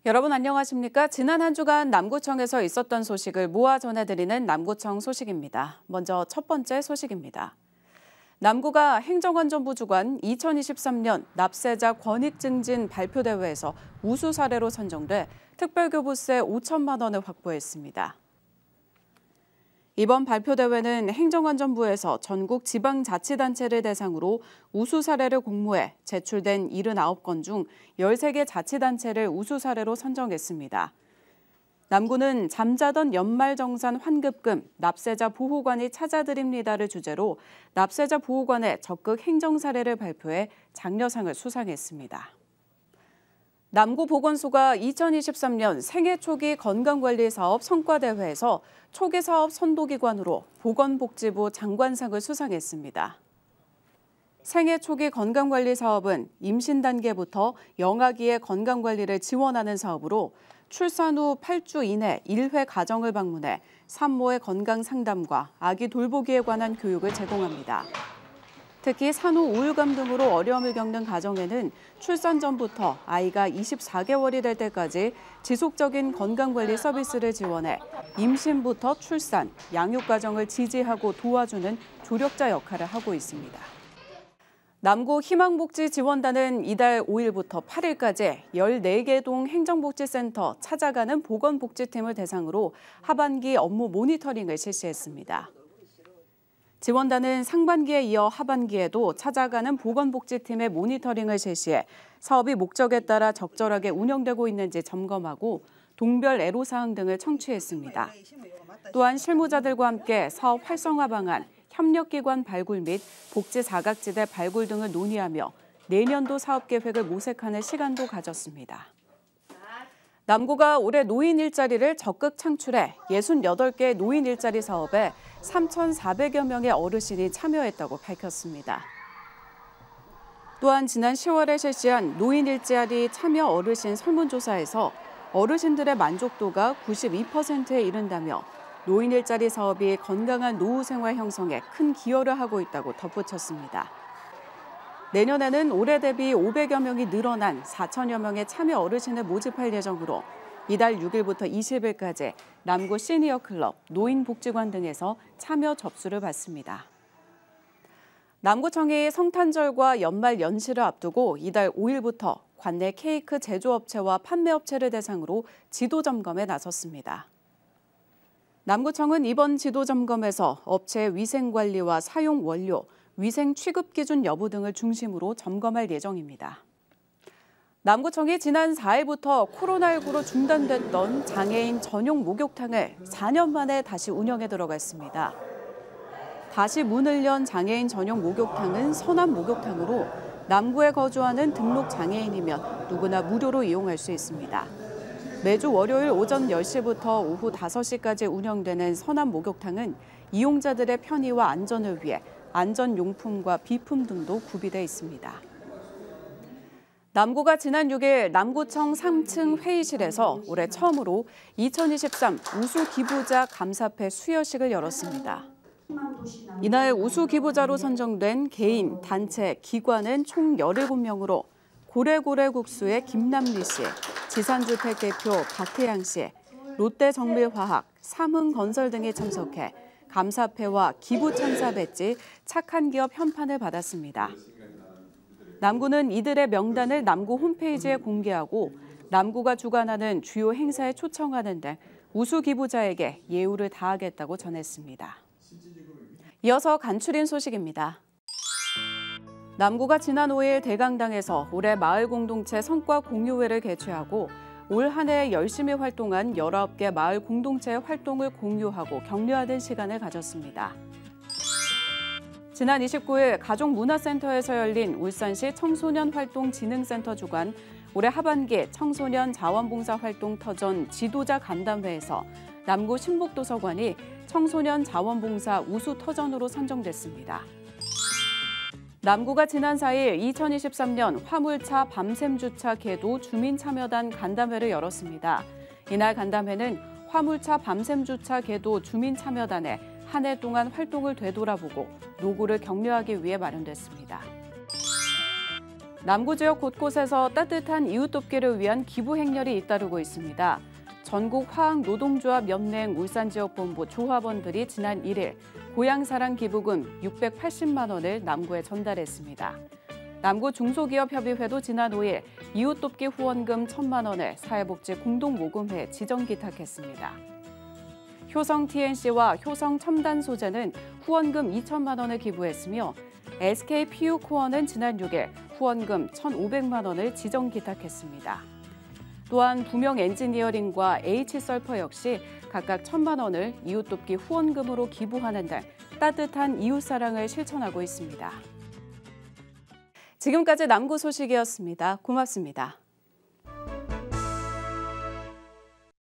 여러분 안녕하십니까? 지난 한 주간 남구청에서 있었던 소식을 모아 전해드리는 남구청 소식입니다. 먼저 첫 번째 소식입니다. 남구가 행정안전부 주관 2023년 납세자 권익 증진 발표대회에서 우수 사례로 선정돼 특별교부세 5천만 원을 확보했습니다. 이번 발표대회는 행정안전부에서 전국 지방자치단체를 대상으로 우수 사례를 공모해 제출된 79건 중 13개 자치단체를 우수 사례로 선정했습니다. 남구는 잠자던 연말정산 환급금 납세자 보호관이 찾아드립니다를 주제로 납세자 보호관의 적극 행정 사례를 발표해 장려상을 수상했습니다. 남구보건소가 2023년 생애 초기 건강관리사업 성과대회에서 초기사업 선도기관으로 보건복지부 장관상을 수상했습니다. 생애 초기 건강관리 사업은 임신 단계부터 영아기의 건강관리를 지원하는 사업으로 출산 후 8주 이내 1회 가정을 방문해 산모의 건강 상담과 아기 돌보기에 관한 교육을 제공합니다. 특히 산후 우울감 등으로 어려움을 겪는 가정에는 출산 전부터 아이가 24개월이 될 때까지 지속적인 건강관리 서비스를 지원해 임신부터 출산, 양육 과정을 지지하고 도와주는 조력자 역할을 하고 있습니다. 남구 희망복지지원단은 이달 5일부터 8일까지 14개 동 행정복지센터 찾아가는 보건복지팀을 대상으로 하반기 업무 모니터링을 실시했습니다. 지원단은 상반기에 이어 하반기에도 찾아가는 보건복지팀의 모니터링을 실시해 사업이 목적에 따라 적절하게 운영되고 있는지 점검하고 동별 애로사항 등을 청취했습니다. 또한 실무자들과 함께 사업 활성화 방안, 협력기관 발굴 및 복지 사각지대 발굴 등을 논의하며 내년도 사업 계획을 모색하는 시간도 가졌습니다. 남구가 올해 노인 일자리를 적극 창출해 68개 노인 일자리 사업에 3,400여 명의 어르신이 참여했다고 밝혔습니다. 또한 지난 10월에 실시한 노인 일자리 참여 어르신 설문조사에서 어르신들의 만족도가 92%에 이른다며 노인 일자리 사업이 건강한 노후 생활 형성에 큰 기여를 하고 있다고 덧붙였습니다. 내년에는 올해 대비 500여 명이 늘어난 4천여 명의 참여 어르신을 모집할 예정으로 이달 6일부터 20일까지 남구 시니어클럽, 노인복지관 등에서 참여 접수를 받습니다. 남구청이 성탄절과 연말 연시를 앞두고 이달 5일부터 관내 케이크 제조업체와 판매업체를 대상으로 지도점검에 나섰습니다. 남구청은 이번 지도점검에서 업체의 위생관리와 사용 원료, 위생 취급 기준 여부 등을 중심으로 점검할 예정입니다. 남구청이 지난 4일부터 코로나19로 중단됐던 장애인 전용 목욕탕을 4년 만에 다시 운영에 들어갔습니다. 다시 문을 연 장애인 전용 목욕탕은 선암 목욕탕으로 남구에 거주하는 등록 장애인이면 누구나 무료로 이용할 수 있습니다. 매주 월요일 오전 10시부터 오후 5시까지 운영되는 선암 목욕탕은 이용자들의 편의와 안전을 위해 안전용품과 비품 등도 구비돼 있습니다. 남구가 지난 6일 남구청 3층 회의실에서 올해 처음으로 2023 우수기부자 감사패 수여식을 열었습니다. 이날 우수기부자로 선정된 개인, 단체, 기관은 총 17명으로 고래고래국수의 김남리 씨, 지산주택 대표 박혜양 씨, 롯데정밀화학, 삼흥건설 등이 참석해 감사패와 기부천사 배지, 착한 기업 현판을 받았습니다. 남구는 이들의 명단을 남구 홈페이지에 공개하고 남구가 주관하는 주요 행사에 초청하는 등 우수기부자에게 예우를 다하겠다고 전했습니다. 이어서 간추린 소식입니다. 남구가 지난 5일 대강당에서 올해 마을 공동체 성과 공유회를 개최하고 올 한 해 열심히 활동한 19개 마을 공동체의 활동을 공유하고 격려하는 시간을 가졌습니다. 지난 29일 가족문화센터에서 열린 울산시 청소년활동진흥센터 주관 올해 하반기 청소년 자원봉사활동 터전 지도자 간담회에서 남구 신북도서관이 청소년 자원봉사 우수 터전으로 선정됐습니다. 남구가 지난 4일 2023년 화물차 밤샘주차 계도 주민참여단 간담회를 열었습니다. 이날 간담회는 화물차 밤샘주차 계도 주민참여단의 한 해 동안 활동을 되돌아보고 노고를 격려하기 위해 마련됐습니다. 남구 지역 곳곳에서 따뜻한 이웃 돕기를 위한 기부 행렬이 잇따르고 있습니다. 전국 화학노동조합 연맹 울산지역본부 조합원들이 지난 1일 고향사랑 기부금 680만 원을 남구에 전달했습니다. 남구 중소기업협의회도 지난 5일 이웃 돕기 후원금 1,000만 원을 사회복지 공동모금회에 지정 기탁했습니다. 효성 TNC와 효성 첨단소재는 후원금 2천만 원을 기부했으며 SK 피유코어는 지난 6일 후원금 1,500만 원을 지정 기탁했습니다. 또한 부명 엔지니어링과 H설퍼 역시 각각 1,000만 원을 이웃 돕기 후원금으로 기부하는 등 따뜻한 이웃사랑을 실천하고 있습니다. 지금까지 남구 소식이었습니다. 고맙습니다.